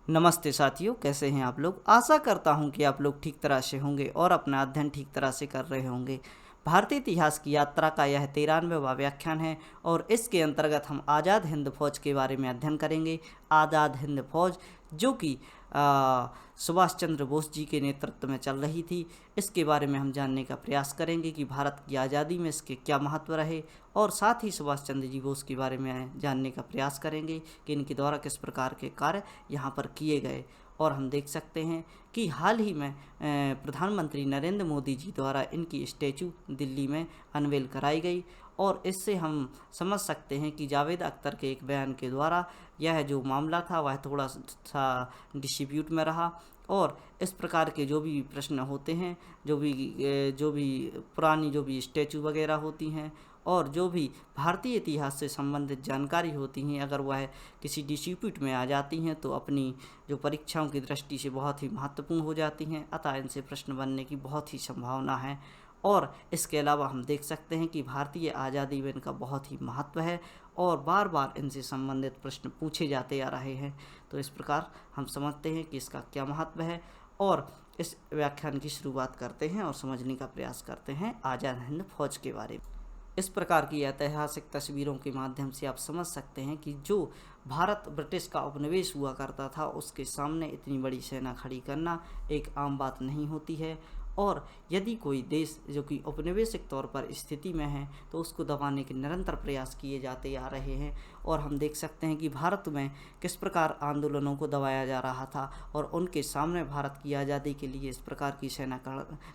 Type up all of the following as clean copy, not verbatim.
नमस्ते साथियों, कैसे हैं आप लोग। आशा करता हूं कि आप लोग ठीक तरह से होंगे और अपना अध्ययन ठीक तरह से कर रहे होंगे। भारतीय इतिहास की यात्रा का यह 93वां व्याख्यान है और इसके अंतर्गत हम आज़ाद हिंद फौज के बारे में अध्ययन करेंगे। आज़ाद हिंद फौज जो कि सुभाष चंद्र बोस जी के नेतृत्व में चल रही थी, इसके बारे में हम जानने का प्रयास करेंगे कि भारत की आज़ादी में इसके क्या महत्व रहे, और साथ ही सुभाष चंद्र जी बोस के बारे में जानने का प्रयास करेंगे कि इनके द्वारा किस प्रकार के कार्य यहाँ पर किए गए। और हम देख सकते हैं कि हाल ही में प्रधानमंत्री नरेंद्र मोदी जी द्वारा इनकी स्टैचू दिल्ली में अनवेल कराई गई, और इससे हम समझ सकते हैं कि जावेद अख्तर के एक बयान के द्वारा यह जो मामला था वह थोड़ा सा डिस्प्यूट में रहा। और इस प्रकार के जो भी प्रश्न होते हैं, जो भी पुरानी जो भी स्टैचू वगैरह होती हैं और जो भी भारतीय इतिहास से संबंधित जानकारी होती हैं, अगर वह किसी डिस्प्यूट में आ जाती हैं तो अपनी जो परीक्षाओं की दृष्टि से बहुत ही महत्वपूर्ण हो जाती हैं, अतः इनसे प्रश्न बनने की बहुत ही संभावना है। और इसके अलावा हम देख सकते हैं कि भारतीय आज़ादी में इनका बहुत ही महत्व है और बार बार इनसे संबंधित प्रश्न पूछे जाते आ रहे हैं। तो इस प्रकार हम समझते हैं कि इसका क्या महत्व है, और इस व्याख्यान की शुरुआत करते हैं और समझने का प्रयास करते हैं आज़ाद हिंद फौज के बारे में। इस प्रकार की ऐतिहासिक तस्वीरों के माध्यम से आप समझ सकते हैं कि जो भारत ब्रिटिश का उपनिवेश हुआ करता था, उसके सामने इतनी बड़ी सेना खड़ी करना एक आम बात नहीं होती है। और यदि कोई देश जो कि औपनिवेशिक तौर पर स्थिति में है तो उसको दबाने के निरंतर प्रयास किए जाते आ रहे हैं। और हम देख सकते हैं कि भारत में किस प्रकार आंदोलनों को दबाया जा रहा था और उनके सामने भारत की आज़ादी के लिए इस प्रकार की सेना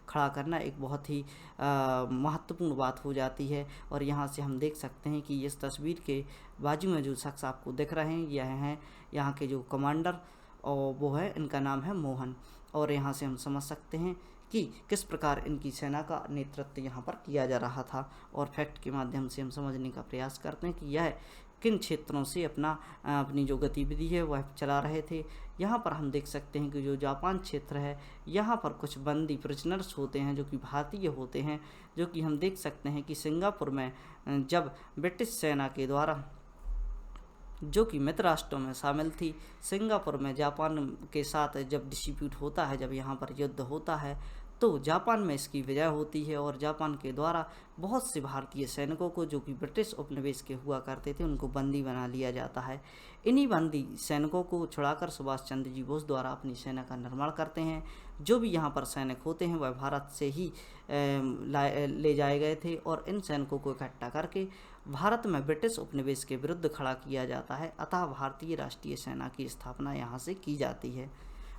खड़ा करना एक बहुत ही महत्वपूर्ण बात हो जाती है। और यहाँ से हम देख सकते हैं कि इस तस्वीर के बाजू में जो शख्स आपको दिख रहे हैं, यह हैं यहाँ के जो कमांडर, और वो है, इनका नाम है मोहन। और यहाँ से हम समझ सकते हैं कि किस प्रकार इनकी सेना का नेतृत्व यहाँ पर किया जा रहा था। और फैक्ट के माध्यम से हम समझने का प्रयास करते हैं कि यह किन क्षेत्रों से अपनी जो गतिविधि है वह चला रहे थे। यहाँ पर हम देख सकते हैं कि जो जापान क्षेत्र है, यहाँ पर कुछ बंदी प्रिजनर्स होते हैं जो कि भारतीय होते हैं, जो कि हम देख सकते हैं कि सिंगापुर में जब ब्रिटिश सेना के द्वारा, जो कि मित्र राष्ट्रों में शामिल थी, सिंगापुर में जापान के साथ जब डिस्प्यूट होता है, जब यहाँ पर युद्ध होता है, तो जापान में इसकी विजय होती है और जापान के द्वारा बहुत से भारतीय सैनिकों को जो कि ब्रिटिश उपनिवेश के हुआ करते थे उनको बंदी बना लिया जाता है। इन्हीं बंदी सैनिकों को छुड़ाकर सुभाष चंद्र जी बोस द्वारा अपनी सेना का निर्माण करते हैं। जो भी यहाँ पर सैनिक होते हैं वह भारत से ही ले जाए गए थे, और इन सैनिकों को इकट्ठा करके भारत में ब्रिटिश उपनिवेश के विरुद्ध खड़ा किया जाता है। अतः भारतीय राष्ट्रीय सेना की स्थापना यहाँ से की जाती है।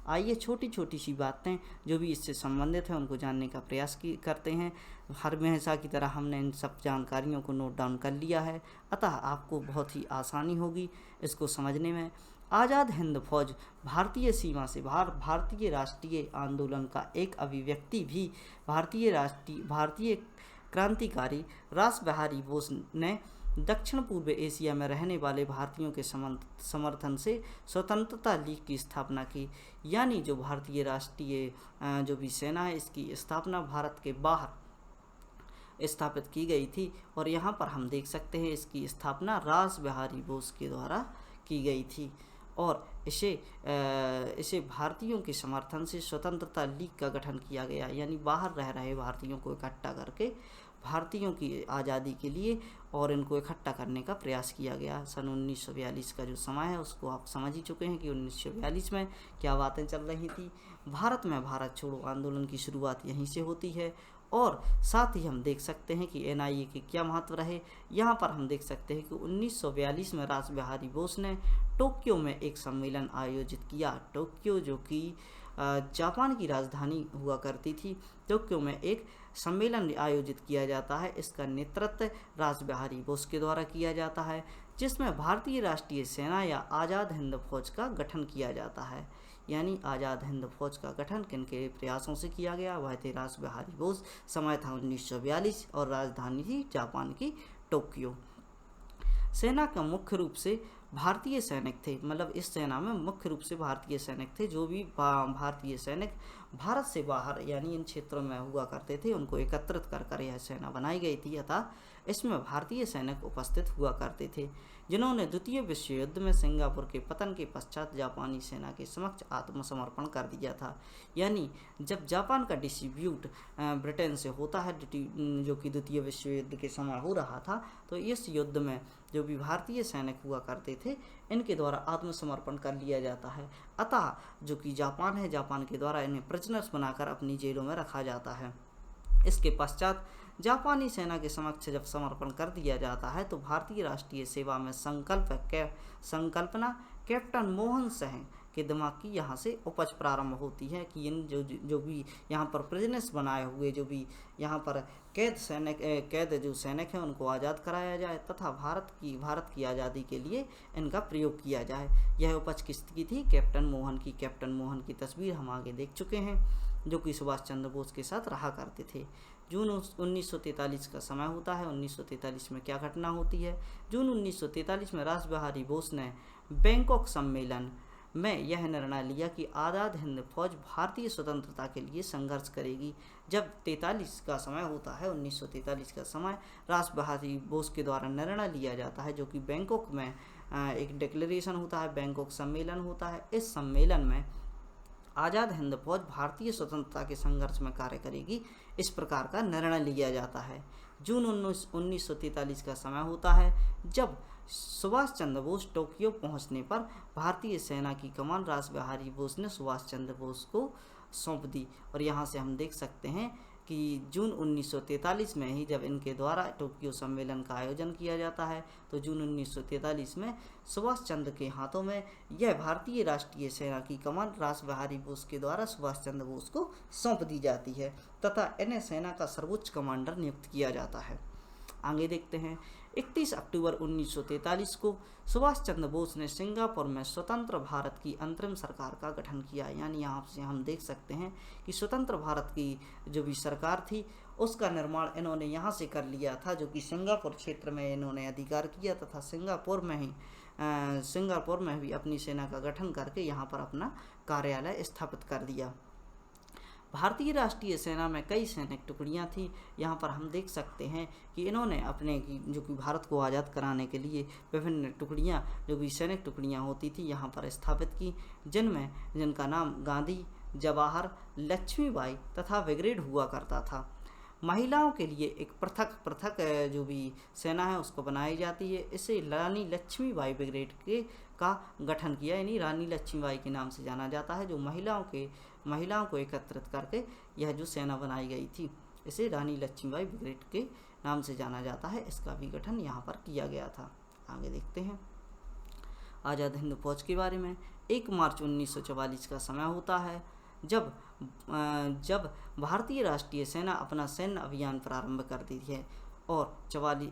आइए छोटी छोटी सी बातें जो भी इससे संबंधित हैं उनको जानने का प्रयास करते हैं। हर हमेशा की तरह हमने इन सब जानकारियों को नोट डाउन कर लिया है, अतः आपको बहुत ही आसानी होगी इसको समझने में। आज़ाद हिंद फौज भारतीय सीमा से बाहर भारतीय राष्ट्रीय आंदोलन का एक अभिव्यक्ति भी भारतीय क्रांतिकारी रास बिहारी बोस ने दक्षिण पूर्व एशिया में रहने वाले भारतीयों के समर्थन से स्वतंत्रता लीग की स्थापना की। यानी जो भारतीय राष्ट्रीय जो भी सेना है, इसकी स्थापना भारत के बाहर स्थापित की गई थी। और यहाँ पर हम देख सकते हैं इसकी स्थापना रास बिहारी बोस के द्वारा की गई थी, और इसे भारतीयों के समर्थन से स्वतंत्रता लीग का गठन किया गया। यानी बाहर रह रहे भारतीयों को इकट्ठा करके भारतीयों की आज़ादी के लिए और इनको इकट्ठा करने का प्रयास किया गया। सन 1942 का जो समय है उसको आप समझ ही चुके हैं कि 1942 में क्या बातें चल रही थी। भारत में भारत छोड़ो आंदोलन की शुरुआत यहीं से होती है। और साथ ही हम देख सकते हैं कि NIA के क्या महत्व रहे। यहाँ पर हम देख सकते हैं कि 1942 में रास बिहारी बोस ने टोक्यो में एक सम्मेलन आयोजित किया। टोक्यो जो कि जापान की राजधानी हुआ करती थी, टोक्यो में एक सम्मेलन आयोजित किया जाता है। इसका नेतृत्व रास बिहारी बोस के द्वारा किया जाता है, जिसमें भारतीय राष्ट्रीय सेना या आज़ाद हिंद फौज का गठन किया जाता है। यानी आज़ाद हिंद फौज का गठन किन के प्रयासों से किया गया, वह थे रास बिहारी बोस। समय था 1942 और राजधानी थी जापान की टोक्यो। सेना का मुख्य रूप से भारतीय सैनिक थे, मतलब इस सेना में मुख्य रूप से भारतीय सैनिक थे। जो भी भारतीय सैनिक भारत से बाहर यानी इन क्षेत्रों में हुआ करते थे उनको एकत्रित कर यह सेना बनाई गई थी। अतः इसमें भारतीय सैनिक उपस्थित हुआ करते थे, जिन्होंने द्वितीय विश्व युद्ध में सिंगापुर के पतन के पश्चात जापानी सेना के समक्ष आत्मसमर्पण कर दिया था। यानी जब जापान का डिस्ट्रीब्यूट ब्रिटेन से होता है, जो कि द्वितीय विश्व युद्ध के समय हो रहा था, तो इस युद्ध में जो भी भारतीय सैनिक हुआ करते थे, इनके द्वारा आत्मसमर्पण कर लिया जाता है। अतः जो कि जापान है, जापान के द्वारा इन्हें प्रिजनर्स बनाकर अपनी जेलों में रखा जाता है। इसके पश्चात जापानी सेना के समक्ष जब समर्पण कर दिया जाता है, तो भारतीय राष्ट्रीय सेवा में संकल्पना कैप्टन मोहन सिंह के दिमाग की यहाँ से उपज प्रारंभ होती है कि इन जो भी यहाँ पर प्रिजनर्स बनाए हुए जो भी यहाँ पर कैद जो सैनिक हैं उनको आज़ाद कराया जाए तथा भारत की आज़ादी के लिए इनका प्रयोग किया जाए। यह उपज किसकी थी? कैप्टन मोहन की। कैप्टन मोहन की तस्वीर हम आगे देख चुके हैं, जो कि सुभाष चंद्र बोस के साथ रहा करते थे। जून 1943 का समय होता है। 1943 में क्या घटना होती है? जून 1943 में रास बिहारी बोस ने बैंकॉक सम्मेलन में यह निर्णय लिया कि आज़ाद हिंद फौज भारतीय स्वतंत्रता के लिए संघर्ष करेगी। जब 43 का समय होता है, 1943 का समय, रास बिहारी बोस के द्वारा निर्णय लिया जाता है, जो कि बैंकॉक में एक डिक्लेरेशन होता है, बैंकॉक सम्मेलन होता है। इस सम्मेलन में आज़ाद हिंद फौज भारतीय स्वतंत्रता के संघर्ष में कार्य करेगी, इस प्रकार का निर्णय लिया जाता है। जून 1943 का समय होता है, जब सुभाष चंद्र बोस टोक्यो पहुंचने पर भारतीय सेना की कमान रास बिहारी बोस ने सुभाष चंद्र बोस को सौंप दी। और यहाँ से हम देख सकते हैं कि जून 1943 में ही जब इनके द्वारा टोक्यो सम्मेलन का आयोजन किया जाता है, तो जून 1943 में सुभाष चंद्र के हाथों में यह भारतीय राष्ट्रीय सेना की कमान रास बिहारी बोस के द्वारा सुभाष चंद्र बोस को सौंप दी जाती है तथा इन्हें सेना का सर्वोच्च कमांडर नियुक्त किया जाता है। आगे देखते हैं। 31 अक्टूबर 1943 को सुभाष चंद्र बोस ने सिंगापुर में स्वतंत्र भारत की अंतरिम सरकार का गठन किया। यानी यहाँ से हम देख सकते हैं कि स्वतंत्र भारत की जो भी सरकार थी, उसका निर्माण इन्होंने यहाँ से कर लिया था, जो कि सिंगापुर क्षेत्र में इन्होंने अधिकार किया तथा सिंगापुर में भी अपनी सेना का गठन करके यहाँ पर अपना कार्यालय स्थापित कर दिया। भारतीय राष्ट्रीय सेना में कई सैनिक टुकड़ियां थी। यहाँ पर हम देख सकते हैं कि इन्होंने अपने जो कि भारत को आज़ाद कराने के लिए विभिन्न टुकड़ियां, जो भी सैनिक टुकड़ियां होती थी, यहाँ पर स्थापित की, जिनका नाम गांधी, जवाहर, लक्ष्मीबाई तथा ब्रिगेड हुआ करता था। महिलाओं के लिए एक पृथक जो भी सेना है उसको बनाई जाती है। इसे रानी लक्ष्मीबाई ब्रिगेड का गठन किया, यानी रानी लक्ष्मीबाई के नाम से जाना जाता है। जो महिलाओं को एकत्रित करके यह जो सेना बनाई गई थी, इसे रानी लक्ष्मीबाई ब्रिगेड के नाम से जाना जाता है। इसका भी गठन यहाँ पर किया गया था। आगे देखते हैं आज़ाद हिंद फौज के बारे में। 1 मार्च 1944 का समय होता है, जब भारतीय राष्ट्रीय सेना अपना सैन्य अभियान प्रारंभ करती है। और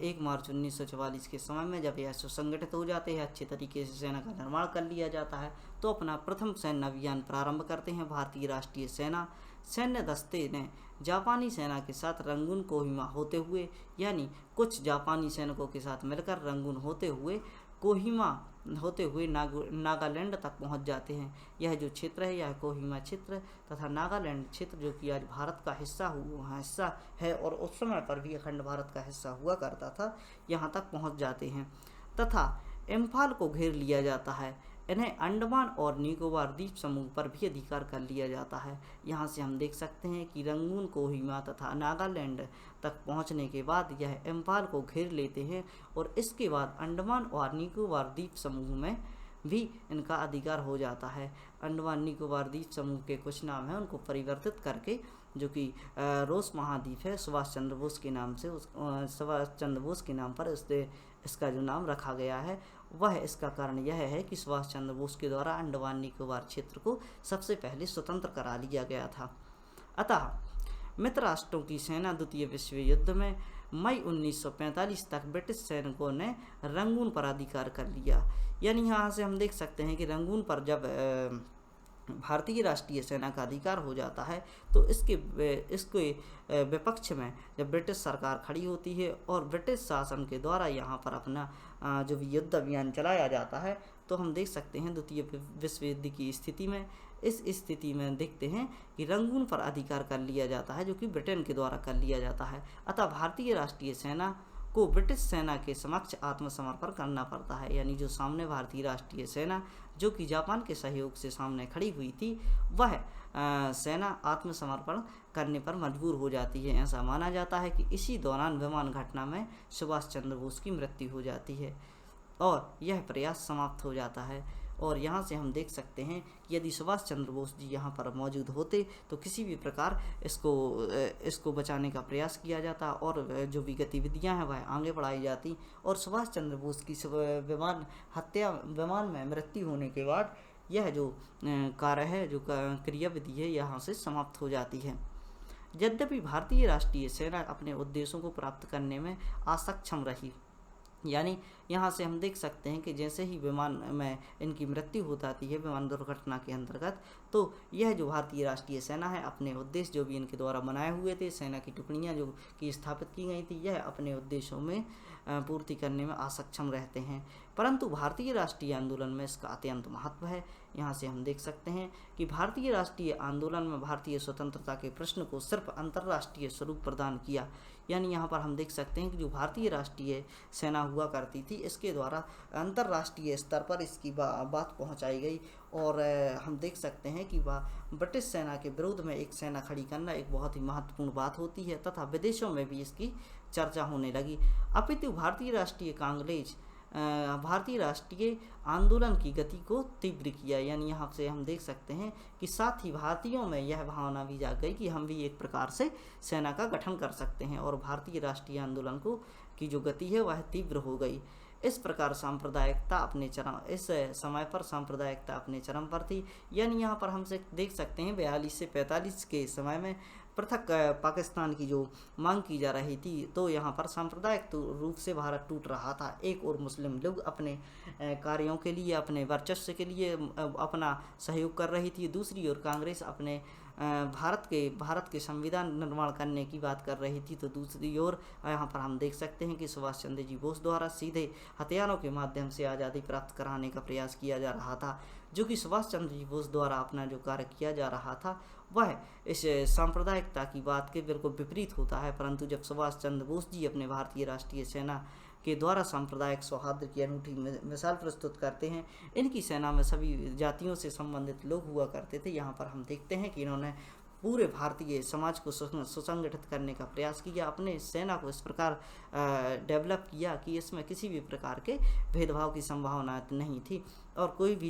1 मार्च 1944 के समय में जब यह सुसंगठित हो जाते हैं, अच्छे तरीके से सेना का निर्माण कर लिया जाता है, तो अपना प्रथम सैन्य अभियान प्रारंभ करते हैं। भारतीय राष्ट्रीय सेना सैन्य दस्ते ने जापानी सेना के साथ रंगून कोहिमा होते हुए, यानी कुछ जापानी सैनिकों के साथ मिलकर रंगून होते हुए कोहिमा होते हुए नागालैंड तक पहुंच जाते हैं। यह जो क्षेत्र है, यह कोहिमा क्षेत्र तथा नागालैंड क्षेत्र, जो कि आज भारत का हिस्सा है और उस समय पर भी अखंड भारत का हिस्सा हुआ करता था, यहाँ तक पहुंच जाते हैं तथा इम्फाल को घेर लिया जाता है। इन्हें अंडमान और निकोबार द्वीप समूह पर भी अधिकार कर लिया जाता है। यहाँ से हम देख सकते हैं कि रंगून, कोहिमा तथा नागालैंड तक पहुँचने के बाद यह इम्फाल को घेर लेते हैं और इसके बाद अंडमान और निकोबार द्वीप समूह में भी इनका अधिकार हो जाता है। अंडमान निकोबार द्वीप समूह के कुछ नाम हैं, उनको परिवर्तित करके, जो कि रोस महाद्वीप है, सुभाष चंद्र बोस के नाम पर इसका जो नाम रखा गया है, वह इसका कारण यह है कि सुभाष चंद्र बोस के द्वारा अंडमान निकोबार क्षेत्र को सबसे पहले स्वतंत्र करा लिया गया था। अतः मित्र राष्ट्रों की सेना द्वितीय विश्व युद्ध में मई 1945 तक ब्रिटिश सैनिकों ने रंगून पर अधिकार कर लिया। यानी यहाँ से हम देख सकते हैं कि रंगून पर जब भारतीय राष्ट्रीय सेना का अधिकार हो जाता है, तो इसके विपक्ष में जब ब्रिटिश सरकार खड़ी होती है और ब्रिटिश शासन के द्वारा यहाँ पर अपना जो भी युद्ध अभियान चलाया जाता है, तो हम देख सकते हैं द्वितीय विश्व युद्ध की स्थिति में, इस स्थिति में देखते हैं कि रंगून पर अधिकार कर लिया जाता है, जो कि ब्रिटेन के द्वारा कर लिया जाता है। अतः भारतीय राष्ट्रीय सेना को ब्रिटिश सेना के समक्ष आत्मसमर्पण करना पड़ता है। यानी जो सामने भारतीय राष्ट्रीय सेना जो कि जापान के सहयोग से सामने खड़ी हुई थी, वह सेना आत्मसमर्पण करने पर मजबूर हो जाती है। ऐसा माना जाता है कि इसी दौरान विमान घटना में सुभाष चंद्र बोस की मृत्यु हो जाती है और यह प्रयास समाप्त हो जाता है। और यहाँ से हम देख सकते हैं कि यदि सुभाष चंद्र बोस जी यहाँ पर मौजूद होते तो किसी भी प्रकार इसको बचाने का प्रयास किया जाता और जो भी गतिविधियाँ हैं वह आगे बढ़ाई जाती और सुभाष चंद्र बोस की विमान में मृत्यु होने के बाद यह जो कार्य है, जो क्रियाविधि है, यहाँ से समाप्त हो जाती है। यद्यपि भारतीय राष्ट्रीय सेना अपने उद्देश्यों को प्राप्त करने में असक्षम रही। यानी यहाँ से हम देख सकते हैं कि जैसे ही विमान में इनकी मृत्यु हो जाती है विमान दुर्घटना के अंतर्गत, तो यह जो भारतीय राष्ट्रीय सेना है अपने उद्देश्य जो भी इनके द्वारा बनाए हुए थे, सेना की टुकड़ियाँ जो कि स्थापित की गई थी, यह अपने उद्देश्यों में पूर्ति करने में असक्षम रहते हैं। परंतु भारतीय राष्ट्रीय आंदोलन में इसका अत्यंत महत्व है। यहाँ से हम देख सकते हैं कि भारतीय राष्ट्रीय आंदोलन में भारतीय स्वतंत्रता के प्रश्न को सिर्फ अंतर्राष्ट्रीय स्वरूप प्रदान किया। यानी यहाँ पर हम देख सकते हैं कि जो भारतीय राष्ट्रीय सेना हुआ करती थी, इसके द्वारा अंतर्राष्ट्रीय स्तर पर इसकी बात पहुँचाई गई और हम देख सकते हैं कि वह ब्रिटिश सेना के विरोध में एक सेना खड़ी करना एक बहुत ही महत्वपूर्ण बात होती है तथा विदेशों में भी इसकी चर्चा होने लगी। अपितु भारतीय राष्ट्रीय आंदोलन की गति को तीव्र किया। यानी यहाँ से हम देख सकते हैं कि साथ ही भारतीयों में यह भावना भी जाग गई कि हम भी एक प्रकार से सेना का गठन कर सकते हैं और भारतीय राष्ट्रीय आंदोलन की जो गति है वह तीव्र हो गई। इस प्रकार सांप्रदायिकता अपने चरम पर थी। यानी यहाँ पर हम देख सकते हैं 42 से 45 के समय में पृथक पाकिस्तान की जो मांग की जा रही थी, तो यहाँ पर सांप्रदायिक रूप से भारत टूट रहा था। एक और मुस्लिम लोग अपने कार्यों के लिए, अपने वर्चस्व के लिए अपना सहयोग कर रही थी, दूसरी ओर कांग्रेस अपने भारत के संविधान निर्माण करने की बात कर रही थी। तो दूसरी ओर यहाँ पर हम देख सकते हैं कि सुभाष चंद्र जी बोस द्वारा सीधे हथियारों के माध्यम से आज़ादी प्राप्त कराने का प्रयास किया जा रहा था, जो कि सुभाष चंद्र जी बोस द्वारा अपना जो कार्य किया जा रहा था वह इस सांप्रदायिकता की बात के बिल्कुल विपरीत होता है। परंतु जब सुभाष चंद्र बोस जी अपने भारतीय राष्ट्रीय सेना के द्वारा सांप्रदायिक सौहार्द की अनूठी मिसाल प्रस्तुत करते हैं। इनकी सेना में सभी जातियों से संबंधित लोग हुआ करते थे। यहाँ पर हम देखते हैं कि इन्होंने पूरे भारतीय समाज को सुसंगठित करने का प्रयास किया, अपने सेना को इस प्रकार डेवलप किया कि इसमें किसी भी प्रकार के भेदभाव की संभावना नहीं थी और कोई भी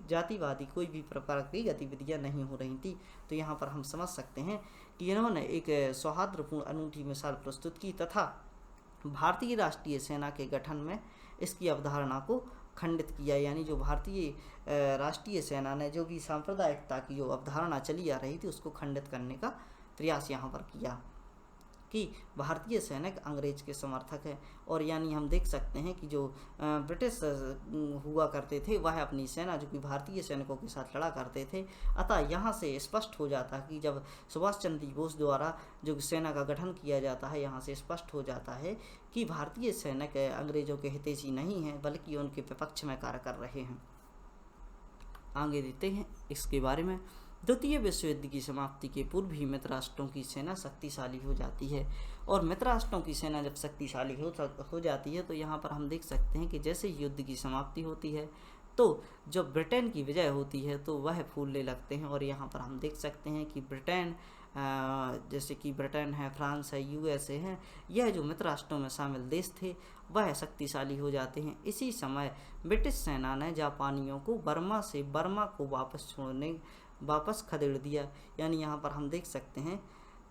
जातिवादी कोई भी प्रकार की गतिविधियां नहीं हो रही थी। तो यहाँ पर हम समझ सकते हैं कि इन्होंने एक सौहार्दपूर्ण अनूठी मिसाल प्रस्तुत की तथा भारतीय राष्ट्रीय सेना के गठन में इसकी अवधारणा को खंडित किया। यानी जो भारतीय राष्ट्रीय सेना ने जो भी सांप्रदायिकता की जो अवधारणा चली आ रही थी उसको खंडित करने का प्रयास यहाँ पर किया कि भारतीय सैनिक अंग्रेज के समर्थक है। और यानी हम देख सकते हैं कि जो ब्रिटिश हुआ करते थे वह अपनी सेना जो कि भारतीय सैनिकों के साथ लड़ा करते थे। अतः यहाँ से स्पष्ट हो जाता है कि जब सुभाष चंद्र बोस द्वारा जो सेना का गठन किया जाता है, यहाँ से स्पष्ट हो जाता है कि भारतीय सैनिक अंग्रेजों के हितैषी नहीं हैं बल्कि उनके विपक्ष में कार्य कर रहे हैं। आगे देखते हैं इसके बारे में। द्वितीय विश्व युद्ध की समाप्ति के पूर्व ही मित्र राष्ट्रों की सेना शक्तिशाली हो जाती है और मित्र राष्ट्रों की सेना जब शक्तिशाली हो जाती है तो यहाँ पर हम देख सकते हैं कि जैसे ही युद्ध की समाप्ति होती है तो जब ब्रिटेन की विजय होती है तो वह फूलने लगते हैं। और यहाँ पर हम देख सकते हैं कि ब्रिटेन, जैसे कि ब्रिटेन है, फ्रांस है, यूएसए है, यह जो मित्र राष्ट्रों में शामिल देश थे वह शक्तिशाली हो जाते हैं। इसी समय ब्रिटिश सेना ने जापानियों को बर्मा को वापस खदेड़ दिया। यानी यहाँ पर हम देख सकते हैं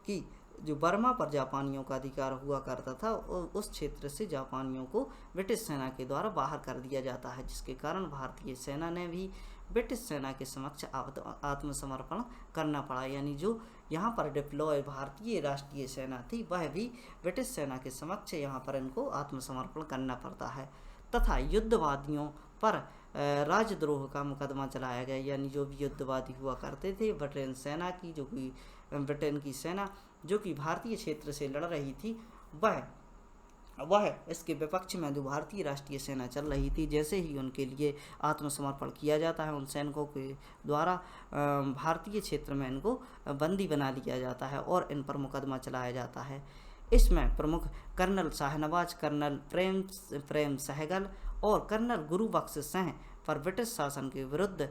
कि जो बर्मा पर जापानियों का अधिकार हुआ करता था उस क्षेत्र से जापानियों को ब्रिटिश सेना के द्वारा बाहर कर दिया जाता है, जिसके कारण भारतीय सेना ने भी ब्रिटिश सेना के समक्ष आत्मसमर्पण करना पड़ा। यानी जो यहाँ पर डिप्लॉय भारतीय राष्ट्रीय सेना थी वह भी ब्रिटिश सेना के समक्ष यहाँ पर इनको आत्मसमर्पण करना पड़ता है तथा युद्धवादियों पर राजद्रोह का मुकदमा चलाया गया। यानी जो भी युद्धवादी हुआ करते थे ब्रिटेन की सेना जो कि भारतीय क्षेत्र से लड़ रही थी वह इसके विपक्ष में जो भारतीय राष्ट्रीय सेना चल रही थी, जैसे ही उनके लिए आत्मसमर्पण किया जाता है उन सैनिकों के द्वारा भारतीय क्षेत्र में इनको बंदी बना लिया जाता है और इन पर मुकदमा चलाया जाता है। इसमें प्रमुख कर्नल शाहनवाज, कर्नल प्रेम सहगल और कर्नल गुरुबख्श सिंह पर ब्रिटिश शासन के विरुद्ध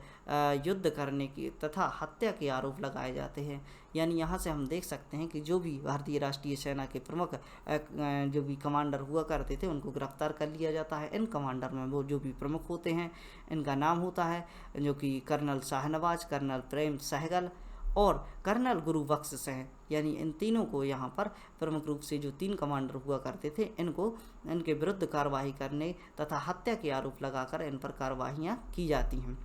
युद्ध करने की तथा हत्या के आरोप लगाए जाते हैं। यानी यहाँ से हम देख सकते हैं कि जो भी भारतीय राष्ट्रीय सेना के प्रमुख जो भी कमांडर हुआ करते थे उनको गिरफ्तार कर लिया जाता है। इन कमांडर में वो जो भी प्रमुख होते हैं इनका नाम होता है जो कि कर्नल शाहनवाज, कर्नल प्रेम सहगल और कर्नल गुरुबख्श सिंह। यानी इन तीनों को यहाँ पर प्रमुख रूप से जो 3 कमांडर हुआ करते थे इनके विरुद्ध कार्रवाई करने तथा हत्या के आरोप लगाकर इन पर कार्रवाइयाँ की जाती हैं।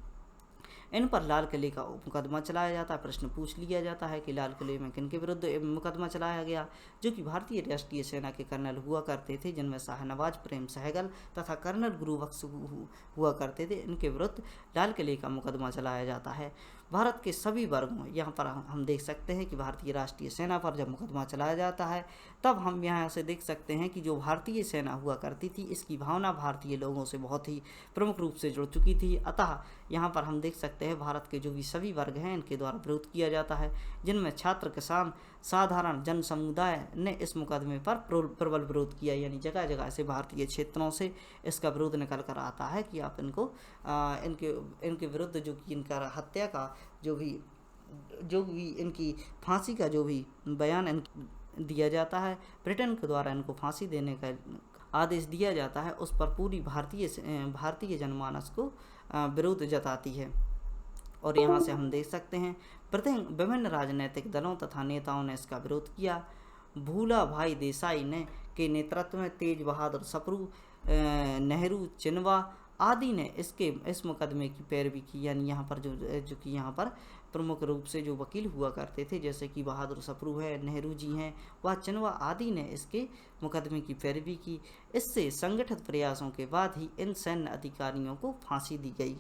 इन पर लाल किले का मुकदमा चलाया जाता है। प्रश्न पूछ लिया जाता है कि लाल किले में किन के विरुद्ध मुकदमा चलाया गया, जो कि भारतीय राष्ट्रीय सेना के कर्नल हुआ करते थे, जिनमें शाहनवाज, प्रेम सहगल तथा कर्नल गुरुबख्श हुआ करते थे। इनके विरुद्ध लाल किले का मुकदमा चलाया जाता है। भारत के सभी वर्गों, यहाँ पर हम देख सकते हैं कि भारतीय राष्ट्रीय सेना पर जब मुकदमा चलाया जाता है तब हम यहाँ से देख सकते हैं कि जो भारतीय सेना हुआ करती थी इसकी भावना भारतीय लोगों से बहुत ही प्रमुख रूप से जुड़ चुकी थी। अतः यहाँ पर हम देख सकते हैं भारत के जो भी सभी वर्ग हैं इनके द्वारा विरोध किया जाता है, जिनमें छात्र, किसान, साधारण जन समुदाय ने इस मुकदमे पर प्रबल विरोध किया। यानी जगह जगह से भारतीय क्षेत्रों से इसका विरोध निकल कर आता है कि आप इनको इनके विरुद्ध जो कि इनका हत्या का जो भी इनकी फांसी का जो भी बयान दिया जाता है, ब्रिटेन के द्वारा इनको फांसी देने का आदेश दिया जाता है, उस पर पूरी भारतीय जनमानस को विरोध जताती है। और यहाँ से हम देख सकते हैं विभिन्न राजनीतिक दलों तथा नेताओं ने इसका विरोध किया। भूला भाई देसाई के नेतृत्व में तेज बहादुर सप्रू, नेहरू, चिनवा आदि ने इस मुकदमे की पैरवी की। यानी यहाँ पर जो कि यहाँ पर प्रमुख रूप से जो वकील हुआ करते थे, जैसे कि बहादुर सप्रू है, नेहरू जी हैं, वह चिनवा आदि ने इसके मुकदमे की पैरवी की। इससे संगठित प्रयासों के बाद ही इन सैन्य अधिकारियों को फांसी दी गई।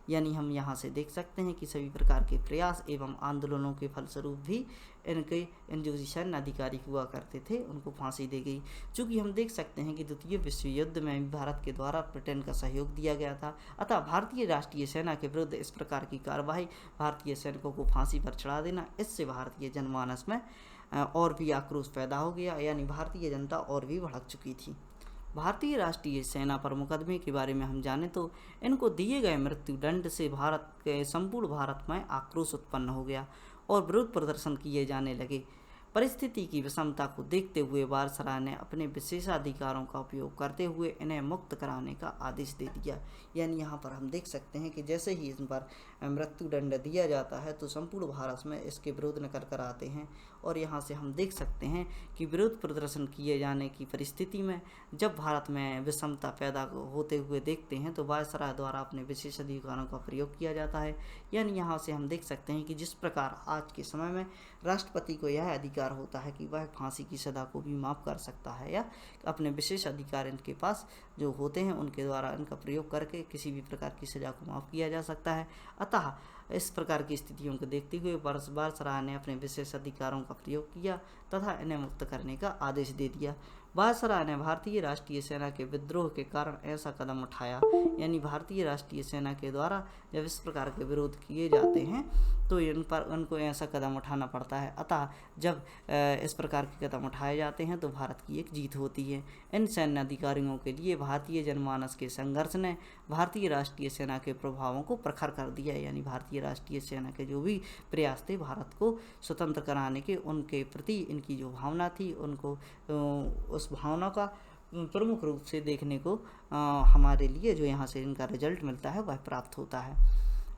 यानी हम यहाँ से देख सकते हैं कि सभी प्रकार के प्रयास एवं आंदोलनों के फलस्वरूप भी इन जो सैन्य अधिकारी हुआ करते थे उनको फांसी दी गई। चूँकि हम देख सकते हैं कि द्वितीय विश्व युद्ध में भी भारत के द्वारा ब्रिटेन का सहयोग दिया गया था, अतः भारतीय राष्ट्रीय सेना के विरुद्ध इस प्रकार की कार्रवाई, भारतीय सैनिकों को फांसी पर चढ़ा देना, इससे भारतीय जनमानस में और भी आक्रोश पैदा हो गया। यानी भारतीय जनता और भी भड़क चुकी थी। भारतीय राष्ट्रीय सेना पर मुकदमे के बारे में हम जानें तो इनको दिए गए मृत्युदंड से संपूर्ण भारत में आक्रोश उत्पन्न हो गया और विरोध प्रदर्शन किए जाने लगे। परिस्थिति की विषमता को देखते हुए वायसराय ने अपने विशेषाधिकारों का उपयोग करते हुए इन्हें मुक्त कराने का आदेश दे दिया। यानी यहाँ पर हम देख सकते हैं कि जैसे ही इन पर मृत्युदंड दिया जाता है तो संपूर्ण भारत में इसके विरोध निकल कर आते हैं। और यहाँ से हम देख सकते हैं कि विरोध प्रदर्शन किए जाने की परिस्थिति में जब भारत में विषमता पैदा होते हुए देखते हैं तो वायसराय द्वारा अपने विशेष अधिकारों का प्रयोग किया जाता है। यानी यहाँ से हम देख सकते हैं कि जिस प्रकार आज के समय में राष्ट्रपति को यह अधिकार होता है कि वह फांसी की सजा को भी माफ़ कर सकता है या अपने विशेष अधिकार इनके पास जो होते हैं उनके द्वारा इनका प्रयोग करके किसी भी प्रकार की सजा को माफ़ किया जा सकता है। अतः इस प्रकार की स्थितियों को देखते हुए वायसराय ने अपने विशेष अधिकारों का प्रयोग किया तथा इन्हें मुक्त करने का आदेश दे दिया। वायसराय ने भारतीय राष्ट्रीय सेना के विद्रोह के कारण ऐसा कदम उठाया। यानी भारतीय राष्ट्रीय सेना के द्वारा जब इस प्रकार के विरोध किए जाते हैं तो उनको ऐसा कदम उठाना पड़ता है। अतः जब इस प्रकार के कदम उठाए जाते हैं तो भारत की एक जीत होती है। इन सैन्य अधिकारियों के लिए भारतीय जनमानस के संघर्ष ने भारतीय राष्ट्रीय सेना के प्रभावों को प्रखर कर दिया। यानी भारतीय राष्ट्रीय सेना के जो भी प्रयास थे भारत को स्वतंत्र कराने के, उनके प्रति इनकी जो भावना थी उनको उस भावना का प्रमुख रूप से देखने को हमारे लिए जो यहाँ से इनका रिजल्ट मिलता है वह प्राप्त होता है।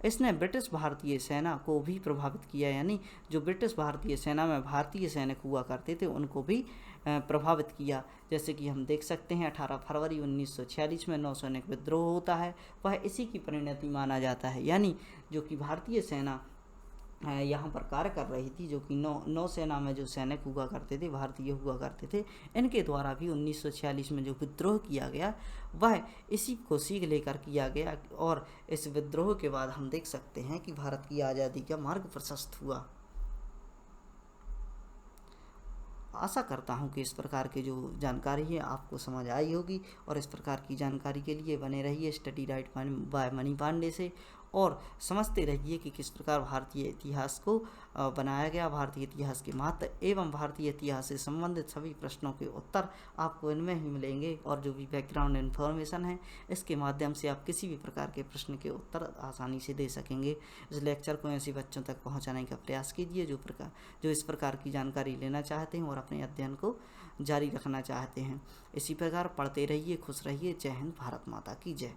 इसने ब्रिटिश भारतीय सेना को भी प्रभावित किया। यानी जो ब्रिटिश भारतीय सेना में भारतीय सैनिक हुआ करते थे उनको भी प्रभावित किया। जैसे कि हम देख सकते हैं 18 फरवरी 1946 में नौसैनिक विद्रोह होता है, वह इसी की परिणति माना जाता है। यानी जो कि भारतीय सेना यहाँ पर कार्य कर रही थी, जो कि नौसेना में जो सैनिक हुआ करते थे, भारतीय हुआ करते थे, इनके द्वारा भी 1946 में जो विद्रोह किया गया वह इसी को सीख लेकर किया गया। और इस विद्रोह के बाद हम देख सकते हैं कि भारत की आज़ादी का मार्ग प्रशस्त हुआ। आशा करता हूं कि इस प्रकार की जो जानकारी है आपको समझ आई होगी और इस प्रकार की जानकारी के लिए बने रहिए study right by Mani Pandey से। और समझते रहिए कि किस प्रकार भारतीय इतिहास को बनाया गया, भारतीय इतिहास के महत्व एवं भारतीय इतिहास से संबंधित सभी प्रश्नों के उत्तर आपको इनमें ही मिलेंगे। और जो भी बैकग्राउंड इन्फॉर्मेशन है, इसके माध्यम से आप किसी भी प्रकार के प्रश्न के उत्तर आसानी से दे सकेंगे। इस लेक्चर को ऐसे बच्चों तक पहुंचाने का प्रयास कीजिए जो इस प्रकार की जानकारी लेना चाहते हैं और अपने अध्ययन को जारी रखना चाहते हैं। इसी प्रकार पढ़ते रहिए, खुश रहिए। जय हिंद, भारत माता की जय।